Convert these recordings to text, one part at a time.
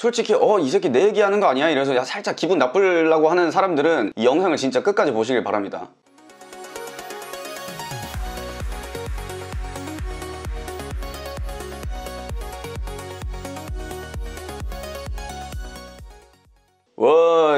솔직히 이 새끼 내 얘기하는 거 아니야? 이래서 야 살짝 기분 나쁘려고 하는 사람들은 이 영상을 진짜 끝까지 보시길 바랍니다.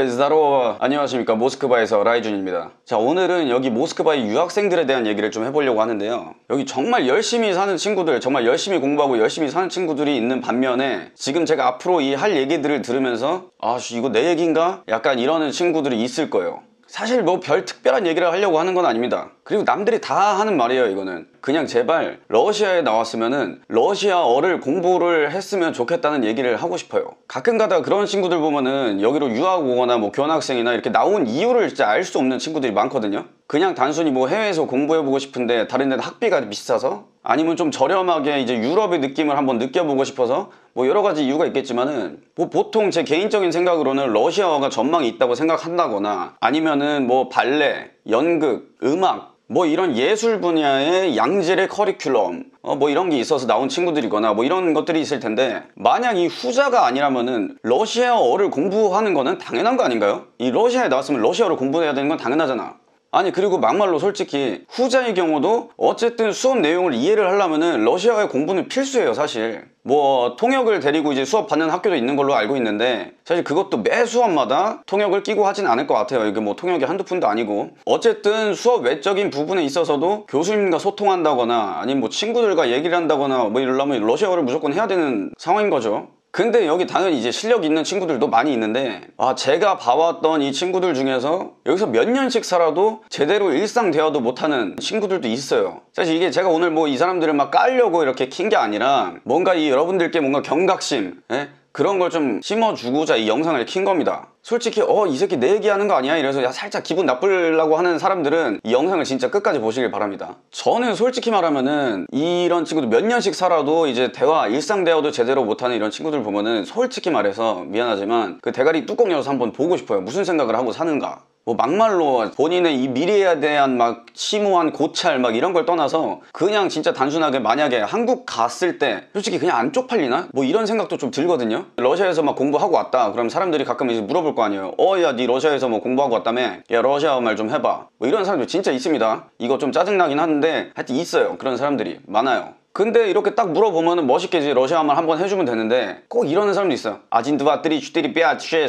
스다로워. 안녕하십니까, 모스크바에서 라이준입니다. 자, 오늘은 여기 모스크바의 유학생들에 대한 얘기를 좀 해보려고 하는데요, 여기 정말 열심히 사는 친구들, 정말 열심히 공부하고 열심히 사는 친구들이 있는 반면에 지금 제가 앞으로 이 할 얘기들을 들으면서 이거 내 얘기인가? 약간 이러는 친구들이 있을 거예요. 사실 뭐 별 특별한 얘기를 하려고 하는 건 아닙니다. 그리고 남들이 다 하는 말이에요. 이거는 그냥 제발 러시아에 나왔으면은 러시아어를 공부를 했으면 좋겠다는 얘기를 하고 싶어요. 가끔 가다가 그런 친구들 보면은 여기로 유학 오거나 뭐 교환학생이나 이렇게 나온 이유를 진짜 알 수 없는 친구들이 많거든요. 그냥 단순히 뭐 해외에서 공부해보고 싶은데 다른 데는 학비가 비싸서, 아니면 좀 저렴하게 이제 유럽의 느낌을 한번 느껴보고 싶어서, 뭐 여러 가지 이유가 있겠지만은 뭐 보통 제 개인적인 생각으로는 러시아어가 전망이 있다고 생각한다거나, 아니면은 뭐 발레, 연극, 음악, 뭐 이런 예술 분야의 양질의 커리큘럼 뭐 이런 게 있어서 나온 친구들이거나 뭐 이런 것들이 있을 텐데, 만약 이 후자가 아니라면은 러시아어를 공부하는 거는 당연한 거 아닌가요? 이 러시아에 나왔으면 러시아어를 공부해야 되는 건 당연하잖아. 아니, 그리고 막말로 솔직히 후자의 경우도 어쨌든 수업 내용을 이해를 하려면은 러시아어의 공부는 필수예요. 사실 뭐 통역을 데리고 이제 수업 받는 학교도 있는 걸로 알고 있는데, 사실 그것도 매 수업마다 통역을 끼고 하진 않을 것 같아요. 이게 뭐 통역이 한두 푼도 아니고, 어쨌든 수업 외적인 부분에 있어서도 교수님과 소통한다거나 아니면 뭐 친구들과 얘기를 한다거나 뭐 이러려면 러시아어를 무조건 해야 되는 상황인 거죠. 근데 여기 당연히 이제 실력 있는 친구들도 많이 있는데, 제가 봐왔던 이 친구들 중에서 여기서 몇 년씩 살아도 제대로 일상 대화도 못하는 친구들도 있어요. 사실 이게 제가 오늘 뭐 이 사람들을 막 깔려고 이렇게 킨 게 아니라, 뭔가 이 여러분들께 뭔가 경각심, 그런 걸 좀 심어주고자 이 영상을 킨 겁니다. 솔직히 이 새끼 내 얘기하는 거 아니야? 이래서 야 살짝 기분 나쁘려고 하는 사람들은 이 영상을 진짜 끝까지 보시길 바랍니다. 저는 솔직히 말하면은 이런 친구들 몇 년씩 살아도 이제 일상 대화도 제대로 못하는 이런 친구들 보면은 솔직히 말해서 미안하지만 그 대가리 뚜껑 열어서 한번 보고 싶어요. 무슨 생각을 하고 사는가. 뭐 막말로 본인의 이 미래에 대한 막 심오한 고찰 막 이런 걸 떠나서 그냥 진짜 단순하게 만약에 한국 갔을 때 솔직히 그냥 안 쪽팔리나? 뭐 이런 생각도 좀 들거든요. 러시아에서 막 공부하고 왔다 그럼 사람들이 가끔 이제 물어볼 거 아니에요. 야 니 러시아에서 뭐 공부하고 왔다며? 야 러시아어 말 좀 해봐. 뭐 이런 사람들 진짜 있습니다. 이거 좀 짜증나긴 하는데 하여튼 있어요. 그런 사람들이 많아요. 근데 이렇게 딱 물어보면은 멋있게 이제 러시아어 말 한번 해주면 되는데, 꼭 이러는 사람도 있어요. 아진 드바 뜨리 슈띠리 삐아 쉐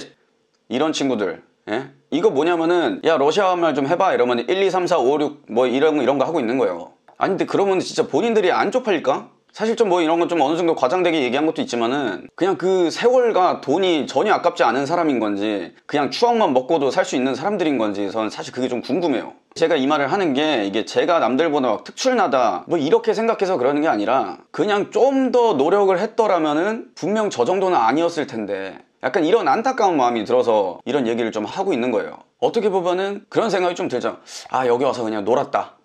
이런 친구들. 이거 뭐냐면은 야 러시아 말 좀 해봐 이러면 1, 2, 3, 4, 5, 6 뭐 이런 거 하고 있는 거예요. 아니 근데 그러면 진짜 본인들이 안 쪽팔릴까? 사실 좀 뭐 이런 건 좀 어느 정도 과장되게 얘기한 것도 있지만은, 그냥 그 세월과 돈이 전혀 아깝지 않은 사람인 건지, 그냥 추억만 먹고도 살 수 있는 사람들인 건지, 저는 사실 그게 좀 궁금해요. 제가 이 말을 하는 게 이게 제가 남들보다 막 특출나다 뭐 이렇게 생각해서 그러는 게 아니라, 그냥 좀 더 노력을 했더라면은 분명 저 정도는 아니었을 텐데, 약간 이런 안타까운 마음이 들어서 이런 얘기를 좀 하고 있는 거예요. 어떻게 보면은 그런 생각이 좀 들죠. 여기 와서 그냥 놀았다.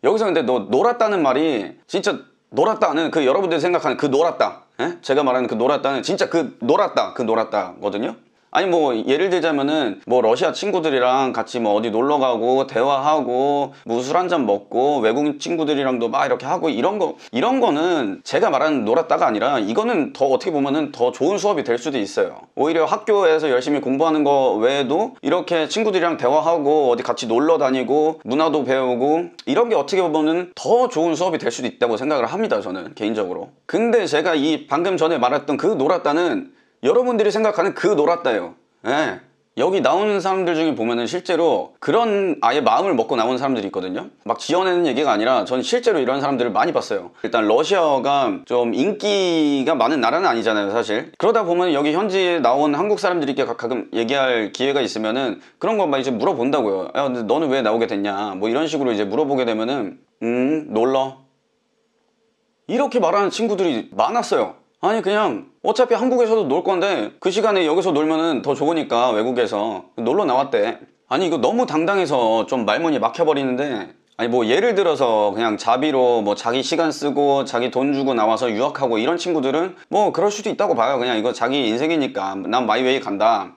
여기서 근데 놀았다는 말이 진짜 놀았다는 그 여러분들이 생각하는 그 놀았다, 제가 말하는 그 놀았다는 진짜 그 놀았다거든요. 아니 뭐 예를 들자면은 뭐 러시아 친구들이랑 같이 뭐 어디 놀러 가고 대화하고 뭐 술 한잔 먹고 외국인 친구들이랑도 막 이렇게 하고 이런 거는 제가 말하는 놀았다가 아니라, 이거는 더 어떻게 보면은 더 좋은 수업이 될 수도 있어요. 오히려 학교에서 열심히 공부하는 거 외에도 이렇게 친구들이랑 대화하고 어디 같이 놀러 다니고 문화도 배우고 이런 게 어떻게 보면은 더 좋은 수업이 될 수도 있다고 생각을 합니다, 저는 개인적으로. 근데 제가 이 방금 전에 말했던 그 놀았다는 여러분들이 생각하는 그 놀았다예요. 여기 나오는 사람들 중에 보면은 실제로 그런 아예 마음을 먹고 나오는 사람들이 있거든요. 막 지어내는 얘기가 아니라 저는 실제로 이런 사람들을 많이 봤어요. 일단 러시아가 좀 인기가 많은 나라는 아니잖아요, 사실. 그러다 보면 여기 현지에 나온 한국 사람들이 가끔 얘기할 기회가 있으면은 그런 거 막 이제 물어본다고요. 야 근데 너는 왜 나오게 됐냐 뭐 이런 식으로 이제 물어보게 되면은 놀러 이렇게 말하는 친구들이 많았어요. 아니 그냥 어차피 한국에서도 놀 건데 그 시간에 여기서 놀면은 더 좋으니까 외국에서 놀러 나왔대. 아니 이거 너무 당당해서 좀 말문이 막혀버리는데, 아니 뭐 예를 들어서 그냥 자비로 뭐 자기 시간 쓰고 자기 돈 주고 나와서 유학하고 이런 친구들은 뭐 그럴 수도 있다고 봐요. 그냥 이거 자기 인생이니까 난 마이웨이 간다.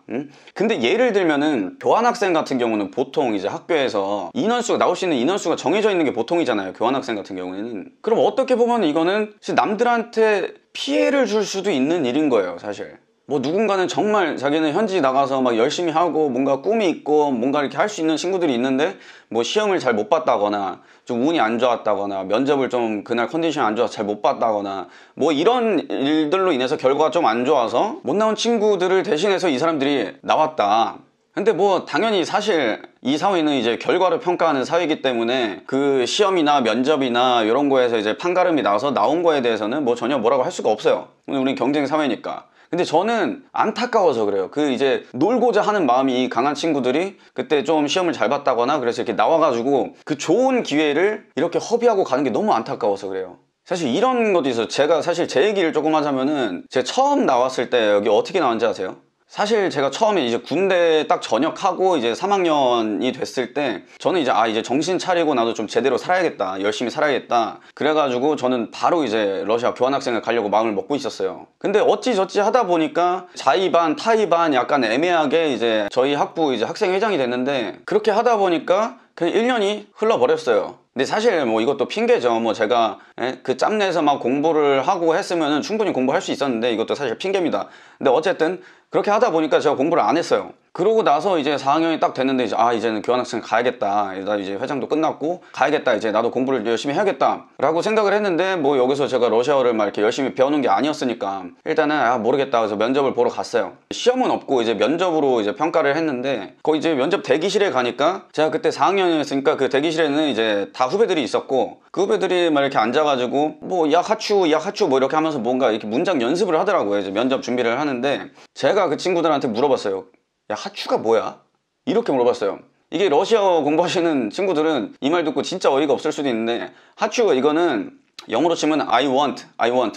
근데 예를 들면은 교환학생 같은 경우는 보통 이제 학교에서 인원수가 나올 수 있는 인원수가 정해져 있는 게 보통이잖아요, 교환학생 같은 경우에는. 그럼 어떻게 보면 이거는 남들한테 피해를 줄 수도 있는 일인 거예요, 사실. 뭐 누군가는 정말 자기는 현지 나가서 막 열심히 하고 뭔가 꿈이 있고 뭔가 이렇게 할 수 있는 친구들이 있는데 뭐 시험을 잘 못 봤다거나 좀 운이 안 좋았다거나 면접을 좀 그날 컨디션이 안 좋아서 잘 못 봤다거나 뭐 이런 일들로 인해서 결과가 좀 안 좋아서 못 나온 친구들을 대신해서 이 사람들이 나왔다. 근데 뭐 당연히 사실 이 사회는 이제 결과를 평가하는 사회이기 때문에 그 시험이나 면접이나 이런 거에서 이제 판가름이 나와서 나온 거에 대해서는 뭐 전혀 뭐라고 할 수가 없어요. 우리는 경쟁 사회니까. 근데 저는 안타까워서 그래요. 그 이제 놀고자 하는 마음이 강한 친구들이 그때 좀 시험을 잘 봤다거나 그래서 이렇게 나와가지고 그 좋은 기회를 이렇게 허비하고 가는 게 너무 안타까워서 그래요. 사실 이런 것도 있어요. 제가 사실 제 얘기를 조금 하자면은 제가 처음 나왔을 때 여기 어떻게 나왔는지 아세요? 사실 제가 처음에 이제 군대 딱 전역하고 이제 3학년이 됐을 때 저는 이제 이제 정신 차리고 나도 좀 제대로 살아야겠다, 열심히 살아야겠다 그래가지고 저는 바로 이제 러시아 교환학생을 가려고 마음을 먹고 있었어요. 근데 어찌저찌 하다 보니까 자의반 타의반 약간 애매하게 이제 저희 학부 이제 학생회장이 됐는데 그렇게 하다 보니까 그냥 1년이 흘러버렸어요. 근데 사실 뭐 이것도 핑계죠. 뭐 제가 그 짬내서 막 공부를 하고 했으면은 충분히 공부할 수 있었는데 이것도 사실 핑계입니다. 근데 어쨌든 그렇게 하다 보니까 제가 공부를 안 했어요. 그러고 나서 이제 4학년이 딱 됐는데 이제 이제는 교환학생 가야겠다. 나 이제 회장도 끝났고 가야겠다. 이제 나도 공부를 열심히 해야겠다. 라고 생각을 했는데 뭐 여기서 제가 러시아어를 막 이렇게 열심히 배우는 게 아니었으니까 일단은 모르겠다. 그래서 면접을 보러 갔어요. 시험은 없고 이제 면접으로 이제 평가를 했는데 거기 이제 면접 대기실에 가니까 제가 그때 4학년이었으니까 그 대기실에는 이제 다 후배들이 있었고 그 후배들이 막 이렇게 앉아가지고 뭐 야하추 뭐 이렇게 하면서 뭔가 이렇게 문장 연습을 하더라고요. 이제 면접 준비를 하는데 제가 그 친구들한테 물어봤어요. 야, 하추가 뭐야? 이렇게 물어봤어요. 이게 러시아어 공부하시는 친구들은 이 말 듣고 진짜 어이가 없을 수도 있는데 하추 이거는 영어로 치면 I want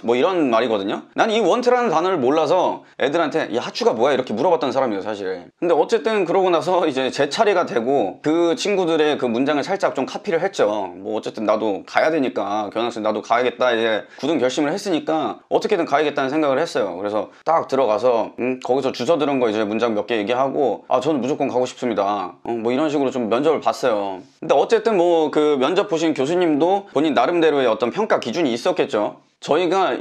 뭐 이런 말이거든요. 난 이 want라는 단어를 몰라서 애들한테 야 하추가 뭐야 이렇게 물어봤던 사람이에요 사실. 근데 어쨌든 그러고 나서 이제 제 차례가 되고 그 친구들의 그 문장을 살짝 좀 카피를 했죠. 뭐 어쨌든 나도 가야 되니까 교환학생 나도 가야겠다 이제 굳은 결심을 했으니까 어떻게든 가야겠다는 생각을 했어요. 그래서 딱 들어가서 거기서 주워 들은 거 이제 문장 몇 개 얘기하고 저는 무조건 가고 싶습니다. 뭐 이런 식으로 좀 면접을 봤어요. 근데 어쨌든 뭐 그 면접 보신 교수님도 본인 나름대로의 어떤 평가 기준이 있었겠죠. 저희가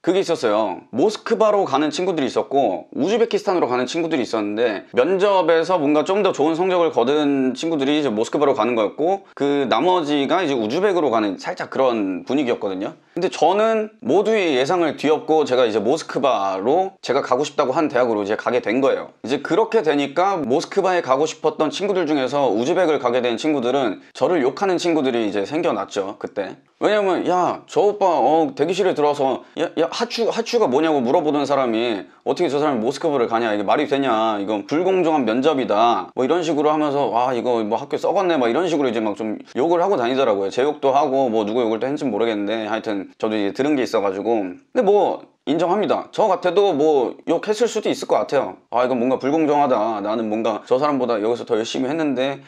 그게 있었어요. 모스크바로 가는 친구들이 있었고 우즈베키스탄으로 가는 친구들이 있었는데 면접에서 뭔가 좀 더 좋은 성적을 거둔 친구들이 이제 모스크바로 가는 거였고 그 나머지가 이제 우즈벡으로 가는 살짝 그런 분위기였거든요. 근데 저는 모두의 예상을 뒤엎고 제가 이제 모스크바로 제가 가고 싶다고 한 대학으로 이제 가게 된 거예요. 이제 그렇게 되니까 모스크바에 가고 싶었던 친구들 중에서 우즈벡을 가게 된 친구들은 저를 욕하는 친구들이 이제 생겨났죠 그때. 왜냐면 야 저 오빠 대기실에 들어와서 야 하추가 뭐냐고 물어보던 사람이 어떻게 저 사람이 모스크바를 가냐 이게 말이 되냐 이건 불공정한 면접이다 뭐 이런 식으로 하면서 이거 뭐 학교 썩었네 막 이런 식으로 이제 막 좀 욕을 하고 다니더라고요. 제 욕도 하고 뭐 누구 욕을 또 했는지 모르겠는데 하여튼 저도 이제 들은 게 있어가지고 근데 뭐 인정합니다. 저 같아도 뭐 욕했을 수도 있을 것 같아요. 이건 뭔가 불공정하다. 나는 뭔가 저 사람보다 여기서 더 열심히 했는데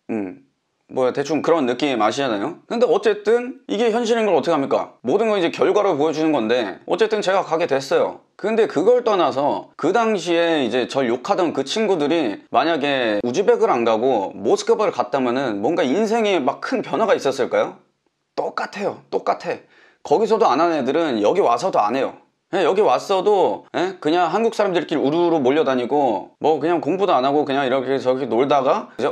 뭐 대충 그런 느낌 아시잖아요. 근데 어쨌든 이게 현실인 걸 어떻게 합니까? 모든 건 이제 결과로 보여주는 건데 어쨌든 제가 가게 됐어요. 근데 그걸 떠나서 그 당시에 이제 절 욕하던 그 친구들이 만약에 우즈벡을 안 가고 모스크바를 갔다면은 뭔가 인생에 막 큰 변화가 있었을까요? 똑같아요. 똑같아. 거기서도 안 한 애들은 여기 와서도 안 해요. 여기 왔어도 그냥 한국 사람들끼리 우르르 몰려다니고 뭐 그냥 공부도 안 하고 그냥 이렇게 저렇게 놀다가 이제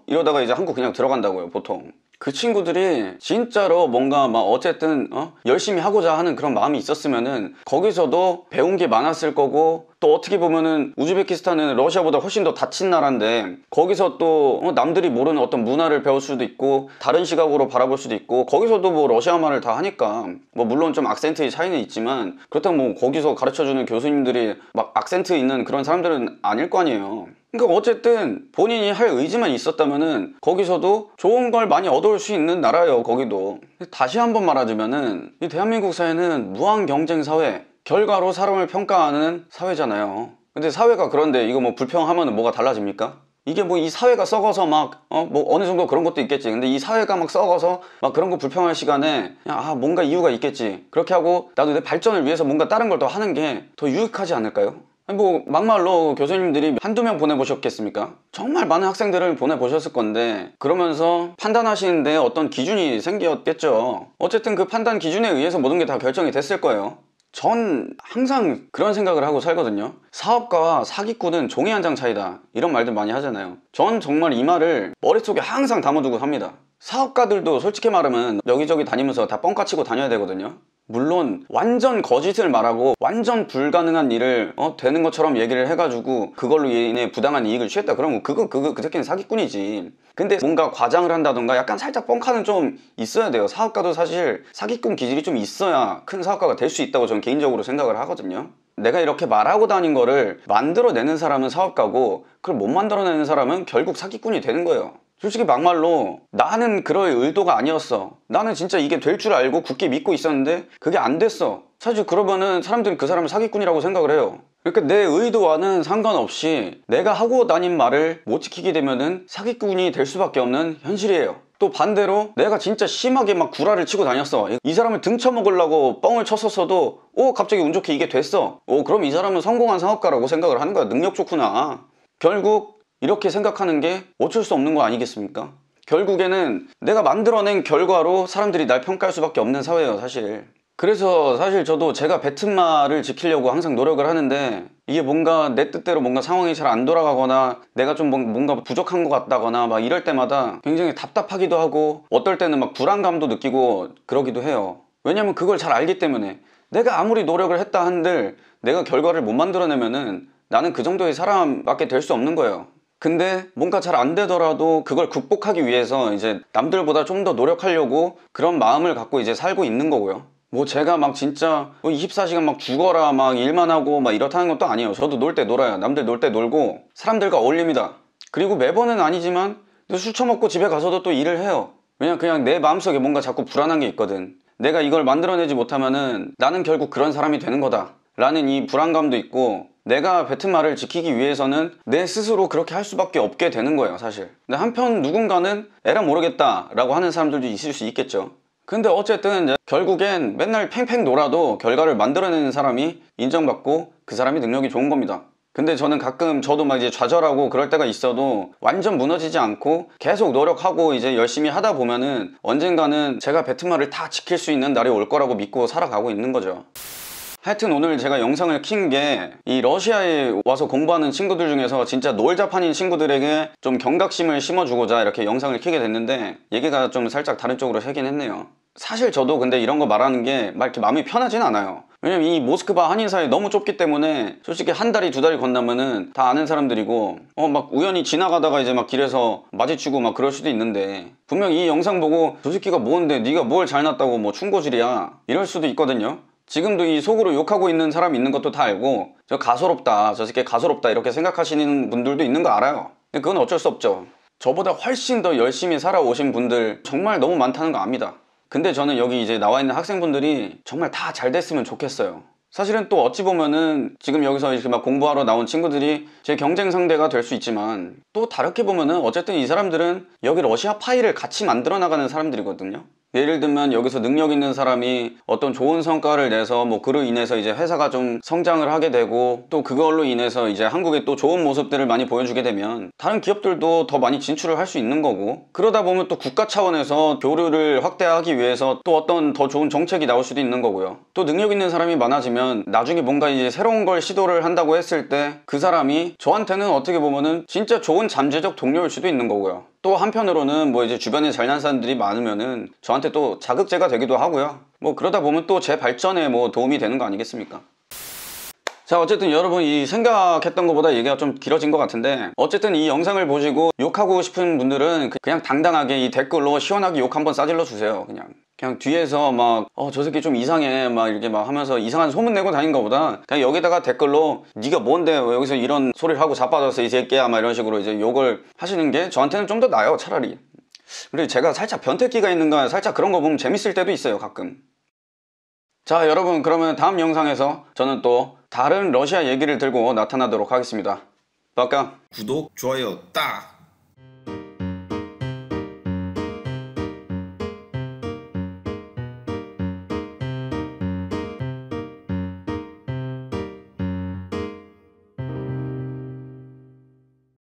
이러다가 이제 한국 그냥 들어간다고요 보통. 그 친구들이 진짜로 뭔가 막 어쨌든 열심히 하고자 하는 그런 마음이 있었으면은 거기서도 배운 게 많았을 거고 또 어떻게 보면은 우즈베키스탄은 러시아보다 훨씬 더 닫힌 나라인데 거기서 또 남들이 모르는 어떤 문화를 배울 수도 있고 다른 시각으로 바라볼 수도 있고 거기서도 뭐 러시아 말을 다 하니까 뭐 물론 좀 악센트의 차이는 있지만 그렇다고 뭐 거기서 가르쳐주는 교수님들이 막 악센트 있는 그런 사람들은 아닐 거 아니에요. 그러니까 어쨌든 본인이 할 의지만 있었다면은 거기서도 좋은 걸 많이 얻어올 수 있는 나라예요 거기도. 다시 한번 말하자면은 이 대한민국 사회는 무한 경쟁 사회 결과로 사람을 평가하는 사회잖아요. 근데 사회가 그런데 이거 뭐 불평하면 뭐가 달라집니까? 이게 뭐 이 사회가 썩어서 막 뭐 어느 정도 그런 것도 있겠지. 근데 이 사회가 막 썩어서 막 그런 거 불평할 시간에 그냥 뭔가 이유가 있겠지. 그렇게 하고 나도 내 발전을 위해서 뭔가 다른 걸 더 하는 게 더 유익하지 않을까요? 뭐 막말로 교수님들이 한두 명 보내보셨겠습니까? 정말 많은 학생들을 보내보셨을 건데 그러면서 판단하시는데 어떤 기준이 생겼겠죠. 어쨌든 그 판단 기준에 의해서 모든 게 다 결정이 됐을 거예요. 전 항상 그런 생각을 하고 살거든요. 사업가와 사기꾼은 종이 한 장 차이다, 이런 말들 많이 하잖아요. 전 정말 이 말을 머릿속에 항상 담아두고 삽니다. 사업가들도 솔직히 말하면 여기저기 다니면서 다 뻥까치고 다녀야 되거든요. 물론 완전 거짓을 말하고 완전 불가능한 일을 되는 것처럼 얘기를 해가지고 그걸로 인해 부당한 이익을 취했다, 그러면 그 새끼는 사기꾼이지. 근데 뭔가 과장을 한다던가 약간 살짝 뻥카는 좀 있어야 돼요. 사업가도 사실 사기꾼 기질이 좀 있어야 큰 사업가가 될 수 있다고 저는 개인적으로 생각을 하거든요. 내가 이렇게 말하고 다닌 거를 만들어내는 사람은 사업가고, 그걸 못 만들어내는 사람은 결국 사기꾼이 되는 거예요. 솔직히 막말로 나는 그럴 의도가 아니었어, 나는 진짜 이게 될 줄 알고 굳게 믿고 있었는데 그게 안 됐어, 사실 그러면은 사람들이 그 사람을 사기꾼이라고 생각을 해요. 그러니까 내 의도와는 상관없이 내가 하고 다닌 말을 못 지키게 되면은 사기꾼이 될 수밖에 없는 현실이에요. 또 반대로 내가 진짜 심하게 막 구라를 치고 다녔어, 이 사람을 등쳐먹으려고 뻥을 쳤었어도 갑자기 운 좋게 이게 됐어, 그럼 이 사람은 성공한 사업가라고 생각을 하는 거야. 능력 좋구나. 결국 이렇게 생각하는 게 어쩔 수 없는 거 아니겠습니까? 결국에는 내가 만들어낸 결과로 사람들이 날 평가할 수밖에 없는 사회예요, 사실. 그래서 사실 저도 제가 뱉은 말을 지키려고 항상 노력을 하는데, 이게 뭔가 내 뜻대로 뭔가 상황이 잘 안 돌아가거나 내가 좀 뭔가 부족한 것 같다거나 막 이럴 때마다 굉장히 답답하기도 하고, 어떨 때는 막 불안감도 느끼고 그러기도 해요. 왜냐면 그걸 잘 알기 때문에. 내가 아무리 노력을 했다 한들 내가 결과를 못 만들어내면은 나는 그 정도의 사람밖에 될 수 없는 거예요. 근데 뭔가 잘 안 되더라도 그걸 극복하기 위해서 이제 남들보다 좀 더 노력하려고 그런 마음을 갖고 이제 살고 있는 거고요. 뭐 제가 막 진짜 24시간 막 죽어라 막 일만 하고 막 이렇다는 것도 아니에요. 저도 놀 때 놀아요. 남들 놀 때 놀고 사람들과 어울립니다. 그리고 매번은 아니지만 술 처먹고 집에 가서도 또 일을 해요. 왜냐면 그냥 내 마음속에 뭔가 자꾸 불안한 게 있거든. 내가 이걸 만들어내지 못하면은 나는 결국 그런 사람이 되는 거다 라는 이 불안감도 있고, 내가 뱉은 말을 지키기 위해서는 내 스스로 그렇게 할 수밖에 없게 되는 거예요, 사실. 근데 한편 누군가는 에라 모르겠다 라고 하는 사람들도 있을 수 있겠죠. 근데 어쨌든 이제 결국엔 맨날 팽팽 놀아도 결과를 만들어내는 사람이 인정받고 그 사람이 능력이 좋은 겁니다. 근데 저는 가끔 저도 막 이제 좌절하고 그럴 때가 있어도 완전 무너지지 않고 계속 노력하고 이제 열심히 하다 보면은 언젠가는 제가 뱉은 말을 다 지킬 수 있는 날이 올 거라고 믿고 살아가고 있는 거죠. 하여튼 오늘 제가 영상을 킨 게 이 러시아에 와서 공부하는 친구들 중에서 진짜 노을자판인 친구들에게 좀 경각심을 심어주고자 이렇게 영상을 키게 됐는데, 얘기가 좀 살짝 다른 쪽으로 새긴 했네요. 사실 저도 근데 이런 거 말하는 게 막 이렇게 마음이 편하진 않아요. 왜냐면 이 모스크바 한인사회 너무 좁기 때문에 솔직히 한 달이 두 달이 건너면은 다 아는 사람들이고 막 우연히 지나가다가 이제 막 길에서 마주치고 막 그럴 수도 있는데, 분명 이 영상 보고 저 새끼가 뭔데 네가 뭘 잘났다고 뭐 충고질이야 이럴 수도 있거든요. 지금도 이 속으로 욕하고 있는 사람이 있는 것도 다 알고 저 가소롭다, 저 새끼 가소롭다 이렇게 생각하시는 분들도 있는 거 알아요. 근데 그건 어쩔 수 없죠. 저보다 훨씬 더 열심히 살아오신 분들 정말 너무 많다는 거 압니다. 근데 저는 여기 이제 나와 있는 학생분들이 정말 다 잘 됐으면 좋겠어요. 사실은 또 어찌 보면은 지금 여기서 이렇게 막 공부하러 나온 친구들이 제 경쟁 상대가 될 수 있지만, 또 다르게 보면은 어쨌든 이 사람들은 여기 러시아 파이를 같이 만들어 나가는 사람들이거든요. 예를 들면 여기서 능력 있는 사람이 어떤 좋은 성과를 내서 뭐 그로 인해서 이제 회사가 좀 성장을 하게 되고, 또 그걸로 인해서 이제 한국에 또 좋은 모습들을 많이 보여주게 되면 다른 기업들도 더 많이 진출을 할 수 있는 거고, 그러다 보면 또 국가 차원에서 교류를 확대하기 위해서 또 어떤 더 좋은 정책이 나올 수도 있는 거고요. 또 능력 있는 사람이 많아지면 나중에 뭔가 이제 새로운 걸 시도를 한다고 했을 때 그 사람이 저한테는 어떻게 보면은 진짜 좋은 잠재적 동료일 수도 있는 거고요. 또 한편으로는 뭐 이제 주변에 잘난 사람들이 많으면은 저한테 또 자극제가 되기도 하고요. 뭐 그러다 보면 또 제 발전에 뭐 도움이 되는 거 아니겠습니까? 자, 어쨌든 여러분 이 생각했던 것보다 얘기가 좀 길어진 것 같은데, 어쨌든 이 영상을 보시고 욕하고 싶은 분들은 그냥 당당하게 이 댓글로 시원하게 욕 한번 싸질러 주세요. 그냥 뒤에서 막 저 새끼 좀 이상해 막 이렇게 막 하면서 이상한 소문 내고 다니는 것보다 그냥 여기다가 댓글로 네가 뭔데 여기서 이런 소리를 하고 자빠졌어 이 새끼야 막 이런 식으로 이제 욕을 하시는 게 저한테는 좀 더 나아요, 차라리. 그리고 제가 살짝 변태기가 있는가 살짝 그런 거 보면 재밌을 때도 있어요, 가끔. 자, 여러분, 그러면 다음 영상에서 저는 또 다른 러시아 얘기를 들고 나타나도록 하겠습니다. 빠까. 구독, 좋아요 딱!